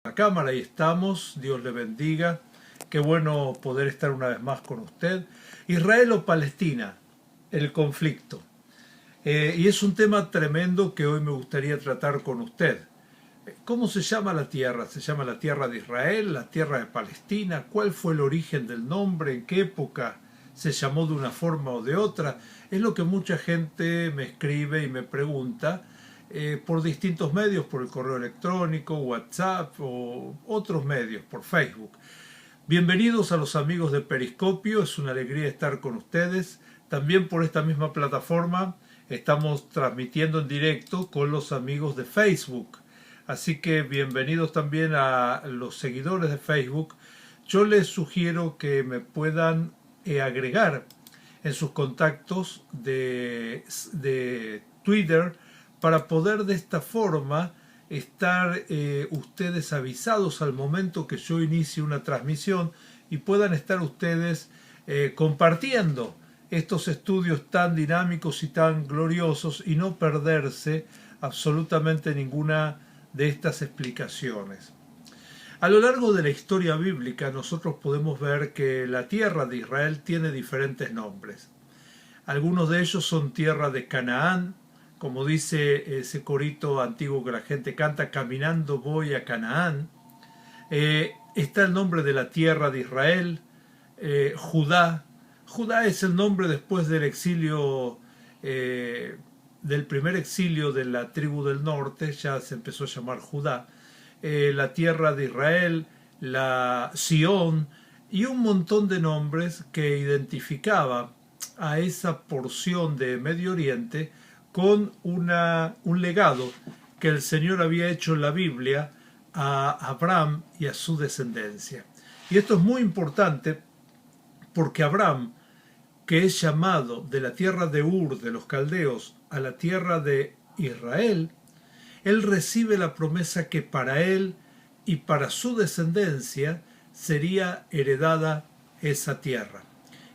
La cámara, ahí estamos, Dios le bendiga. Qué bueno poder estar una vez más con usted. Israel o Palestina, el conflicto. Y es un tema tremendo que hoy me gustaría tratar con usted. ¿Cómo se llama la tierra? ¿Se llama la tierra de Israel, la tierra de Palestina? ¿Cuál fue el origen del nombre? ¿En qué época se llamó de una forma o de otra? Es lo que mucha gente me escribe y me pregunta por distintos medios, por el correo electrónico, WhatsApp o otros medios, por Facebook. Bienvenidos a los amigos de Periscopio, es una alegría estar con ustedes. También por esta misma plataforma estamos transmitiendo en directo con los amigos de Facebook. Así que bienvenidos también a los seguidores de Facebook. Yo les sugiero que me puedan agregar en sus contactos de Twitter para poder de esta forma estar ustedes avisados al momento que yo inicie una transmisión y puedan estar ustedes compartiendo estos estudios tan dinámicos y tan gloriosos y no perderse absolutamente ninguna de estas explicaciones. A lo largo de la historia bíblica nosotros podemos ver que la tierra de Israel tiene diferentes nombres. Algunos de ellos son tierra de Canaán, como dice ese corito antiguo que la gente canta, caminando voy a Canaán. Está el nombre de la tierra de Israel, Judá. Judá es el nombre después del exilio, del primer exilio de la tribu del norte, ya se empezó a llamar Judá. La tierra de Israel, la Sión y un montón de nombres que identificaba a esa porción de Medio Oriente con un legado que el Señor había hecho en la Biblia a Abraham y a su descendencia. Y esto es muy importante porque Abraham, que es llamado de la tierra de Ur, de los caldeos, a la tierra de Israel, él recibe la promesa que para él y para su descendencia sería heredada esa tierra.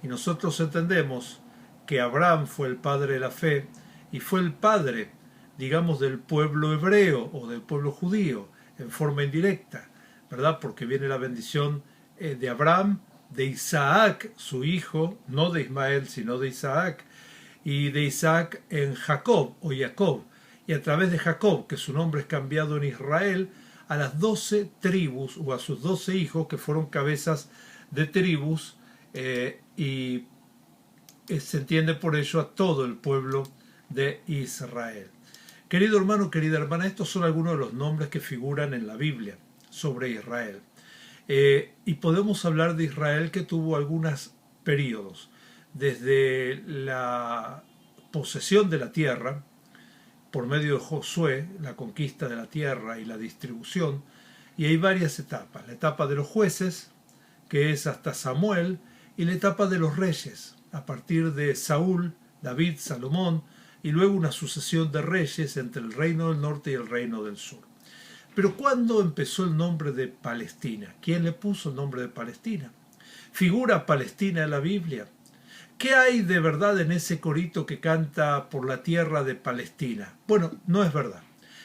Y nosotros entendemos que Abraham fue el padre de la fe y fue el padre, digamos, del pueblo hebreo o del pueblo judío, en forma indirecta, ¿verdad? Porque viene la bendición de Abraham, de Isaac, su hijo, no de Ismael, sino de Isaac, y de Isaac en Jacob o Jacob, y a través de Jacob, que su nombre es cambiado en Israel, a las 12 tribus o a sus 12 hijos que fueron cabezas de tribus y se entiende por ello a todo el pueblo de Israel. Querido hermano, querida hermana, estos son algunos de los nombres que figuran en la Biblia sobre Israel. Y podemos hablar de Israel que tuvo algunos periodos, desde la posesión de la tierra, por medio de Josué, la conquista de la tierra y la distribución, y hay varias etapas. La etapa de los jueces, que es hasta Samuel, y la etapa de los reyes, a partir de Saúl, David, Salomón, y luego una sucesión de reyes entre el reino del norte y el reino del sur. Pero ¿cuándo empezó el nombre de Palestina? ¿Quién le puso el nombre de Palestina? ¿Figura Palestina en la Biblia? ¿Qué hay de verdad en ese corito que canta por la tierra de Palestina? Bueno, no es verdad.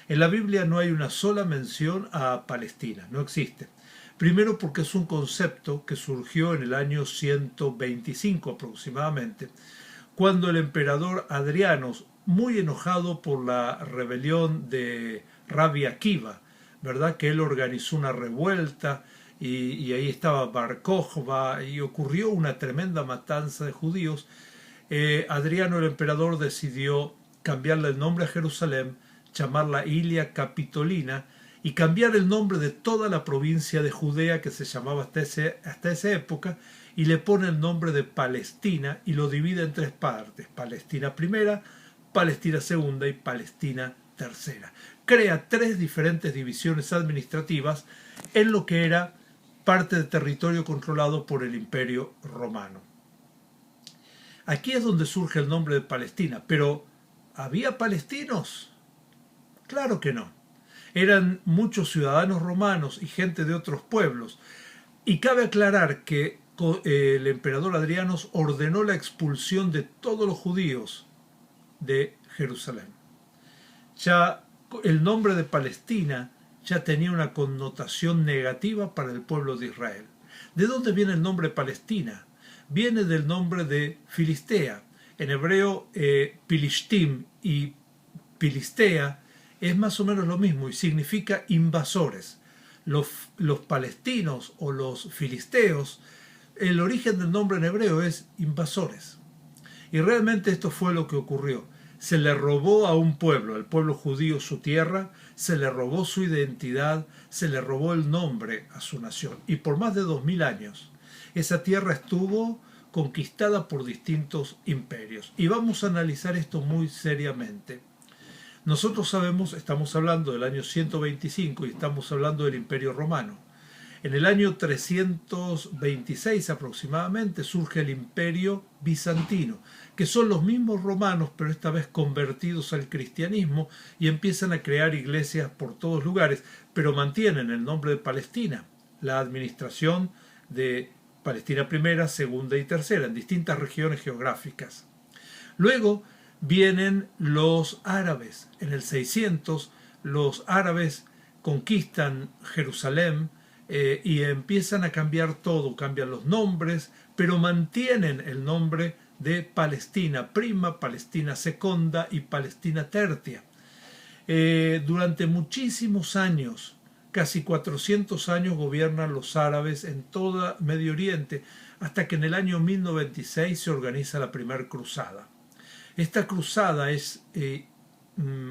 En la Biblia no hay una sola mención a Palestina, no existe. Primero porque es un concepto que surgió en el año 125 aproximadamente, cuando el emperador Adriano, muy enojado por la rebelión de Rabbi Akiva, ¿verdad? Que él organizó una revuelta y ahí estaba Bar Kokhba y ocurrió una tremenda matanza de judíos. Adriano el emperador decidió cambiarle el nombre a Jerusalén, llamarla Ilia Capitolina y cambiar el nombre de toda la provincia de Judea que se llamaba hasta esa época y le pone el nombre de Palestina y lo divide en tres partes: Palestina primera, Palestina segunda y Palestina tercera. Crea tres diferentes divisiones administrativas en lo que era parte de territorio controlado por el Imperio Romano. Aquí es donde surge el nombre de Palestina, pero ¿había palestinos? Claro que no. Eran muchos ciudadanos romanos y gente de otros pueblos. Y cabe aclarar que el emperador Adriano ordenó la expulsión de todos los judíos de Jerusalén. Ya el nombre de Palestina ya tenía una connotación negativa para el pueblo de Israel. ¿De dónde viene el nombre Palestina? Viene del nombre de Filistea. En hebreo, Pilishtim y Filistea es más o menos lo mismo y significa invasores. Los palestinos o los filisteos, el origen del nombre en hebreo es invasores. Y realmente esto fue lo que ocurrió. Se le robó a un pueblo, al pueblo judío, su tierra, se le robó su identidad, se le robó el nombre a su nación. Y por más de 2000 años, esa tierra estuvo conquistada por distintos imperios. Y vamos a analizar esto muy seriamente. Nosotros sabemos, estamos hablando del año 125 y estamos hablando del Imperio Romano. En el año 326 aproximadamente surge el Imperio Bizantino, que son los mismos romanos, pero esta vez convertidos al cristianismo y empiezan a crear iglesias por todos lugares, pero mantienen el nombre de Palestina, la administración de Palestina primera, segunda y tercera, en distintas regiones geográficas. Luego vienen los árabes. En el 600 los árabes conquistan Jerusalén y empiezan a cambiar todo, cambian los nombres, pero mantienen el nombre de Palestina Prima, Palestina Seconda y Palestina Tertia. Durante muchísimos años, casi 400 años, gobiernan los árabes en todo Medio Oriente, hasta que en el año 1096 se organiza la primera cruzada. Esta cruzada es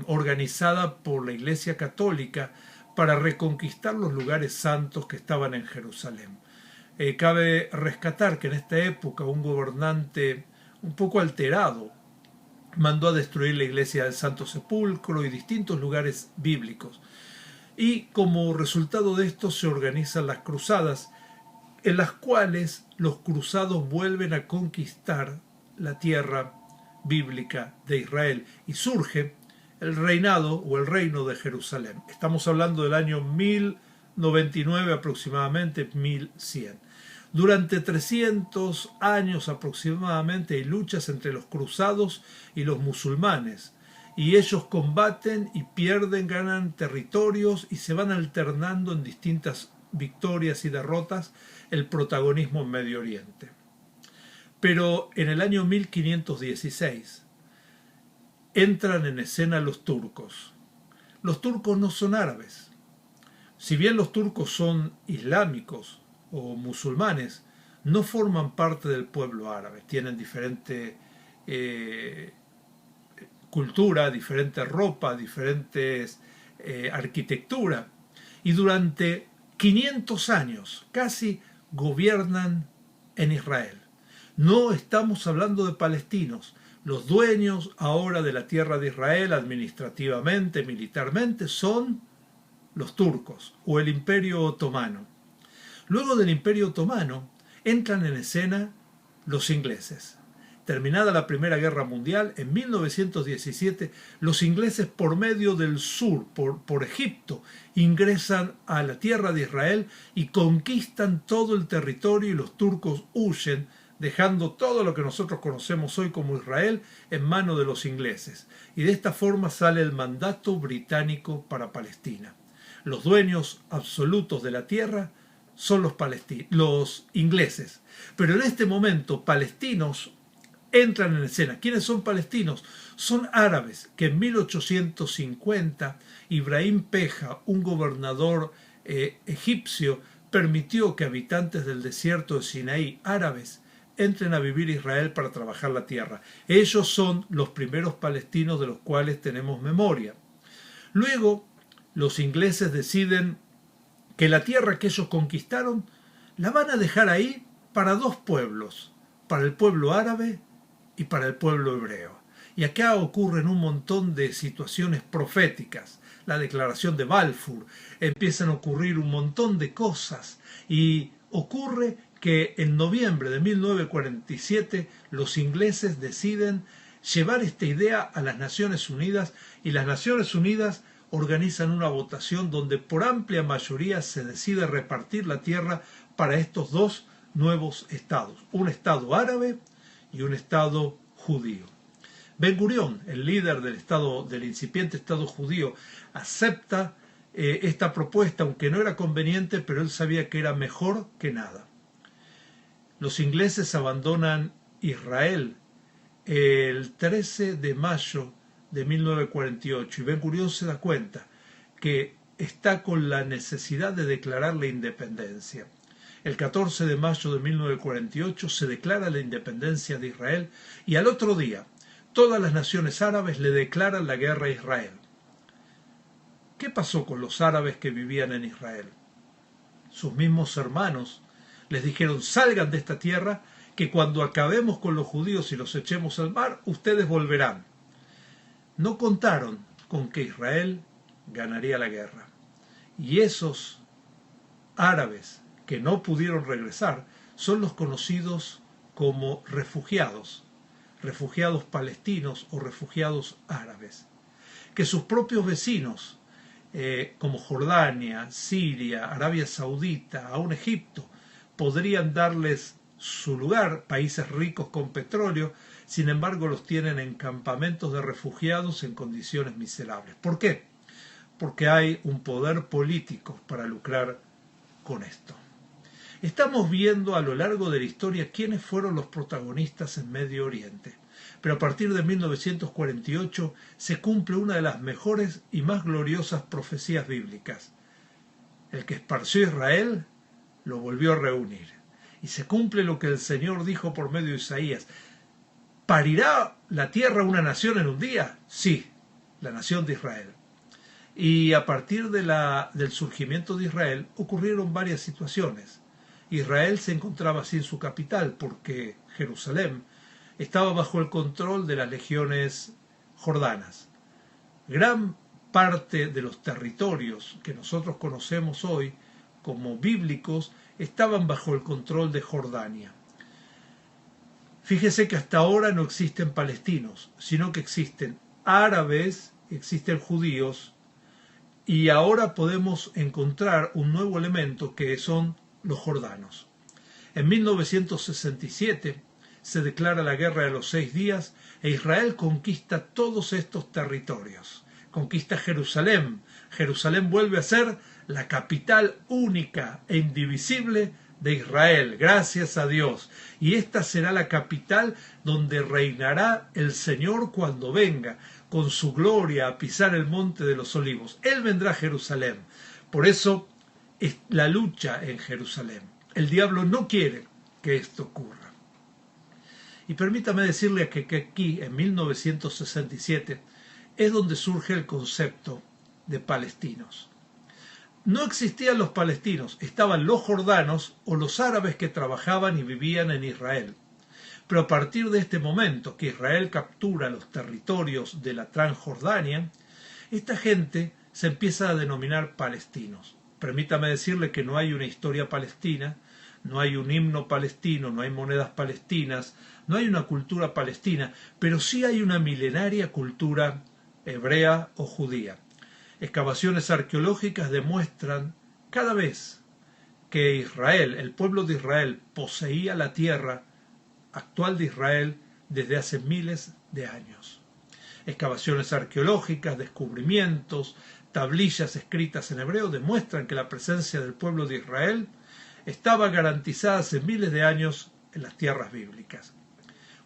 organizada por la Iglesia Católica para reconquistar los lugares santos que estaban en Jerusalén. Cabe rescatar que en esta época un gobernante un poco alterado mandó a destruir la iglesia del Santo Sepulcro y distintos lugares bíblicos. Y como resultado de esto se organizan las cruzadas, en las cuales los cruzados vuelven a conquistar la tierra bíblica de Israel y surge el reinado o el reino de Jerusalén. Estamos hablando del año 1099 aproximadamente, 1100. Durante 300 años aproximadamente hay luchas entre los cruzados y los musulmanes, y ellos combaten y pierden, ganan territorios y se van alternando en distintas victorias y derrotas el protagonismo en Medio Oriente. Pero en el año 1516 entran en escena los turcos. Los turcos no son árabes. Si bien los turcos son islámicos o musulmanes, no forman parte del pueblo árabe. Tienen diferente cultura, diferente ropa, diferentes arquitectura. Y durante 500 años casi gobiernan en Israel. No estamos hablando de palestinos. Los dueños ahora de la tierra de Israel, administrativamente, militarmente, son los turcos o el Imperio Otomano. Luego del Imperio Otomano entran en escena los ingleses. Terminada la Primera Guerra Mundial, en 1917, los ingleses por medio del sur, por Egipto, ingresan a la tierra de Israel y conquistan todo el territorio y los turcos huyen, dejando todo lo que nosotros conocemos hoy como Israel en manos de los ingleses. Y de esta forma sale el mandato británico para Palestina. Los dueños absolutos de la tierra son los ingleses. Pero en este momento, palestinos entran en escena. ¿Quiénes son palestinos? Son árabes que en 1850 Ibrahim Peja, un gobernador egipcio, permitió que habitantes del desierto de Sinaí, árabes, entren a vivir a Israel para trabajar la tierra. Ellos son los primeros palestinos de los cuales tenemos memoria. Luego, los ingleses deciden que la tierra que ellos conquistaron la van a dejar ahí para dos pueblos, para el pueblo árabe y para el pueblo hebreo. Y acá ocurren un montón de situaciones proféticas. La declaración de Balfour, empiezan a ocurrir un montón de cosas y ocurre que en noviembre de 1947 los ingleses deciden llevar esta idea a las Naciones Unidas y las Naciones Unidas organizan una votación donde por amplia mayoría se decide repartir la tierra para estos dos nuevos estados, un estado árabe y un estado judío. Ben Gurión, el líder del incipiente estado judío, acepta esta propuesta, aunque no era conveniente, pero él sabía que era mejor que nada. Los ingleses abandonan Israel el 13 de mayo de 1948 y Ben Gurión se da cuenta que está con la necesidad de declarar la independencia. El 14 de mayo de 1948 se declara la independencia de Israel y al otro día todas las naciones árabes le declaran la guerra a Israel. ¿Qué pasó con los árabes que vivían en Israel? Sus mismos hermanos les dijeron: salgan de esta tierra, que cuando acabemos con los judíos y los echemos al mar, ustedes volverán. No contaron con que Israel ganaría la guerra. Y esos árabes que no pudieron regresar son los conocidos como refugiados palestinos o refugiados árabes, que sus propios vecinos, como Jordania, Siria, Arabia Saudita, aún Egipto, podrían darles su lugar, países ricos con petróleo, sin embargo los tienen en campamentos de refugiados en condiciones miserables. ¿Por qué? Porque hay un poder político para lucrar con esto. Estamos viendo a lo largo de la historia quiénes fueron los protagonistas en Medio Oriente, pero a partir de 1948 se cumple una de las mejores y más gloriosas profecías bíblicas. El que esparció Israel lo volvió a reunir. Y se cumple lo que el Señor dijo por medio de Isaías. ¿Parirá la tierra una nación en un día? Sí, la nación de Israel. Y a partir del surgimiento de Israel ocurrieron varias situaciones. Israel se encontraba sin su capital porque Jerusalén estaba bajo el control de las legiones jordanas. Gran parte de los territorios que nosotros conocemos hoy como bíblicos estaban bajo el control de Jordania. Fíjese que hasta ahora no existen palestinos, sino que existen árabes, existen judíos, y ahora podemos encontrar un nuevo elemento que son los jordanos. En 1967 se declara la guerra de los 6 días e Israel conquista todos estos territorios. Conquista Jerusalén. Jerusalén vuelve a ser la capital única e indivisible de Israel, gracias a Dios. Y esta será la capital donde reinará el Señor cuando venga, con su gloria, a pisar el monte de los olivos. Él vendrá a Jerusalén. Por eso es la lucha en Jerusalén. El diablo no quiere que esto ocurra. Y permítame decirle que aquí, en 1967, es donde surge el concepto de palestinos. No existían los palestinos, estaban los jordanos o los árabes que trabajaban y vivían en Israel. Pero a partir de este momento que Israel captura los territorios de la Transjordania, esta gente se empieza a denominar palestinos. Permítame decirle que no hay una historia palestina, no hay un himno palestino, no hay monedas palestinas, no hay una cultura palestina, pero sí hay una milenaria cultura hebrea o judía. Excavaciones arqueológicas demuestran cada vez que Israel, el pueblo de Israel, poseía la tierra actual de Israel desde hace miles de años. Excavaciones arqueológicas, descubrimientos, tablillas escritas en hebreo demuestran que la presencia del pueblo de Israel estaba garantizada hace miles de años en las tierras bíblicas.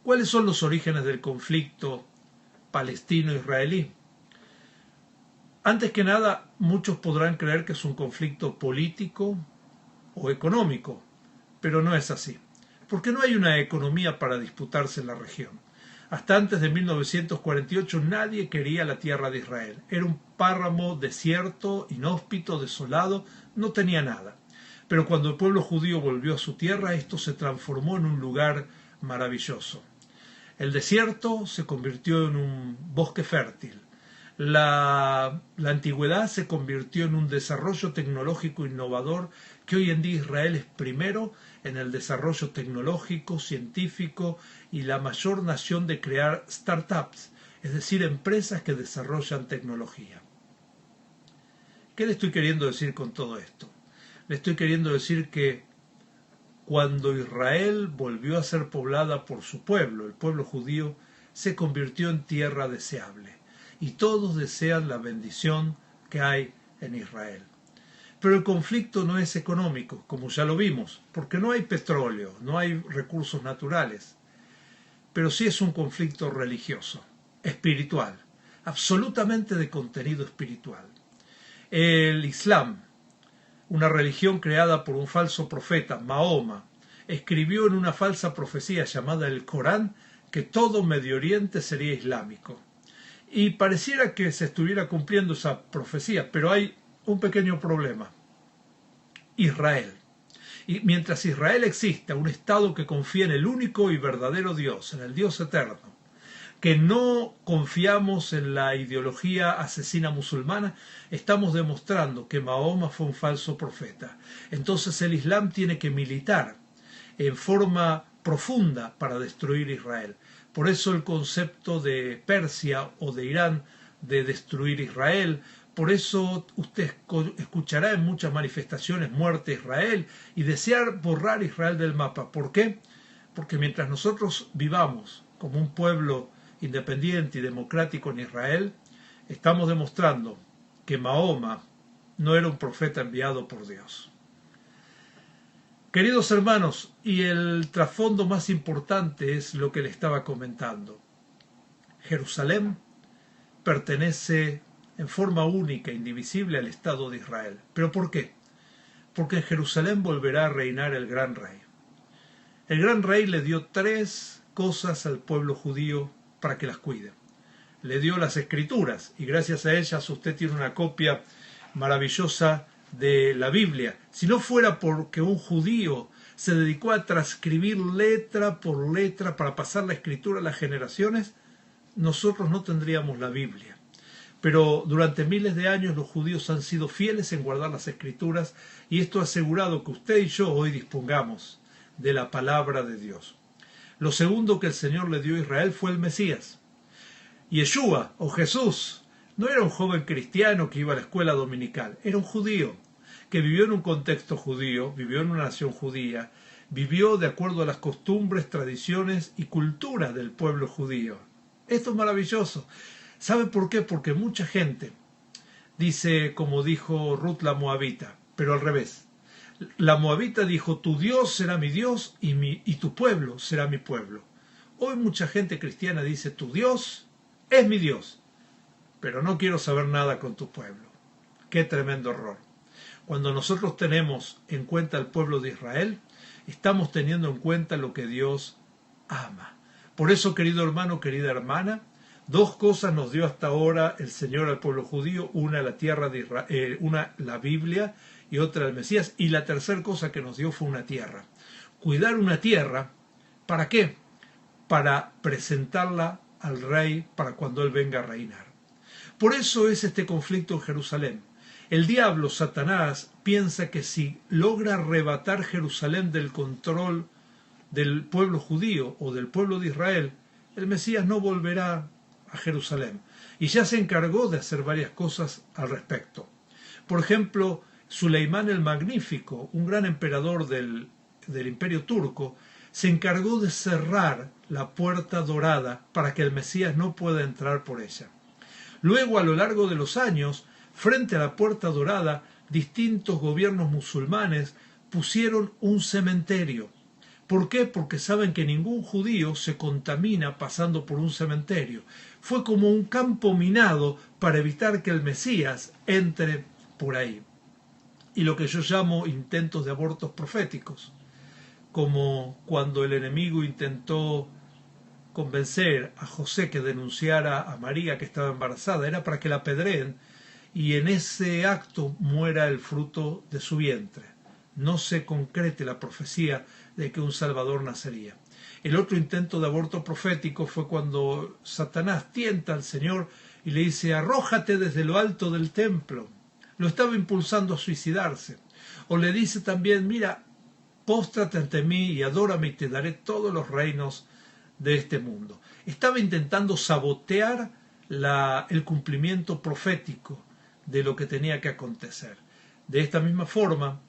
¿Cuáles son los orígenes del conflicto palestino-israelí? Antes que nada, muchos podrán creer que es un conflicto político o económico, pero no es así, porque no hay una economía para disputarse en la región. Hasta antes de 1948 nadie quería la tierra de Israel. Era un páramo desierto, inhóspito, desolado, no tenía nada. Pero cuando el pueblo judío volvió a su tierra, esto se transformó en un lugar maravilloso. El desierto se convirtió en un bosque fértil. La antigüedad se convirtió en un desarrollo tecnológico innovador que hoy en día Israel es primero en el desarrollo tecnológico, científico y la mayor nación de crear startups, es decir, empresas que desarrollan tecnología. ¿Qué le estoy queriendo decir con todo esto? Le estoy queriendo decir que cuando Israel volvió a ser poblada por su pueblo, el pueblo judío, se convirtió en tierra deseable. Y todos desean la bendición que hay en Israel. Pero el conflicto no es económico, como ya lo vimos, porque no hay petróleo, no hay recursos naturales. Pero sí es un conflicto religioso, espiritual, absolutamente de contenido espiritual. El Islam, una religión creada por un falso profeta, Mahoma, escribió en una falsa profecía llamada el Corán que todo Medio Oriente sería islámico. Y pareciera que se estuviera cumpliendo esa profecía, pero hay un pequeño problema. Israel. Y mientras Israel exista, un Estado que confía en el único y verdadero Dios, en el Dios eterno, que no confiamos en la ideología asesina musulmana, estamos demostrando que Mahoma fue un falso profeta. Entonces el Islam tiene que militar en forma profunda para destruir Israel. Por eso el concepto de Persia o de Irán de destruir Israel. Por eso usted escuchará en muchas manifestaciones muerte a Israel y desear borrar Israel del mapa. ¿Por qué? Porque mientras nosotros vivamos como un pueblo independiente y democrático en Israel, estamos demostrando que Mahoma no era un profeta enviado por Dios. Queridos hermanos, y el trasfondo más importante es lo que le estaba comentando. Jerusalén pertenece en forma única, indivisible al Estado de Israel. ¿Pero por qué? Porque en Jerusalén volverá a reinar el gran rey. El gran rey le dio 3 cosas al pueblo judío para que las cuide. Le dio las escrituras, y gracias a ellas usted tiene una copia maravillosa de la Biblia. Si no fuera porque un judío se dedicó a transcribir letra por letra para pasar la escritura a las generaciones, nosotros no tendríamos la Biblia. Pero durante miles de años los judíos han sido fieles en guardar las escrituras, y esto ha asegurado que usted y yo hoy dispongamos de la palabra de Dios. Lo segundo que el Señor le dio a Israel fue el Mesías. Yeshua o Jesús no era un joven cristiano que iba a la escuela dominical, era un judío que vivió en un contexto judío, vivió en una nación judía, vivió de acuerdo a las costumbres, tradiciones y cultura del pueblo judío. Esto es maravilloso. ¿Sabe por qué? Porque mucha gente dice, como dijo Ruth la Moabita, pero al revés. La Moabita dijo, tu Dios será mi Dios y tu pueblo será mi pueblo. Hoy mucha gente cristiana dice, tu Dios es mi Dios, pero no quiero saber nada con tu pueblo. Qué tremendo error. Cuando nosotros tenemos en cuenta al pueblo de Israel, estamos teniendo en cuenta lo que Dios ama. Por eso, querido hermano, querida hermana, 2 cosas nos dio hasta ahora el Señor al pueblo judío, una la tierra de Israel, una la Biblia y otra el Mesías, y la tercera cosa que nos dio fue una tierra. Cuidar una tierra, ¿para qué? Para presentarla al rey para cuando él venga a reinar. Por eso es este conflicto en Jerusalén. El diablo, Satanás, piensa que si logra arrebatar Jerusalén del control del pueblo judío o del pueblo de Israel, el Mesías no volverá a Jerusalén. Y ya se encargó de hacer varias cosas al respecto. Por ejemplo, Suleimán el Magnífico, un gran emperador del Imperio Turco, se encargó de cerrar la puerta dorada para que el Mesías no pueda entrar por ella. Luego, a lo largo de los años, frente a la puerta dorada, distintos gobiernos musulmanes pusieron un cementerio. ¿Por qué? Porque saben que ningún judío se contamina pasando por un cementerio. Fue como un campo minado para evitar que el Mesías entre por ahí. Y lo que yo llamo intentos de abortos proféticos, como cuando el enemigo intentó convencer a José que denunciara a María que estaba embarazada, era para que la apedreen y en ese acto muera el fruto de su vientre. No se concrete la profecía de que un Salvador nacería. El otro intento de aborto profético fue cuando Satanás tienta al Señor y le dice, arrójate desde lo alto del templo. Lo estaba impulsando a suicidarse. O le dice también, mira, póstrate ante mí y adórame y te daré todos los reinos de este mundo. Estaba intentando sabotear el cumplimiento profético de lo que tenía que acontecer. De esta misma forma,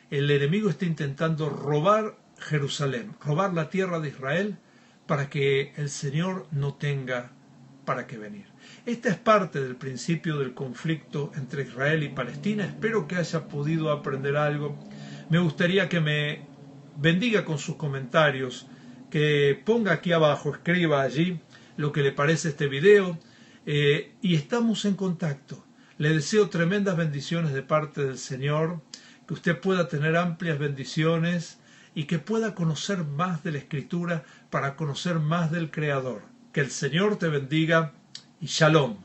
el enemigo está intentando robar Jerusalén, robar la tierra de Israel para que el Señor no tenga para qué venir. Esta es parte del principio del conflicto entre Israel y Palestina. Espero que haya podido aprender algo. Me gustaría que me bendiga con sus comentarios, que ponga aquí abajo, escriba allí lo que le parece este video, y estamos en contacto. Le deseo tremendas bendiciones de parte del Señor, que usted pueda tener amplias bendiciones y que pueda conocer más de la Escritura para conocer más del Creador. Que el Señor te bendiga y Shalom.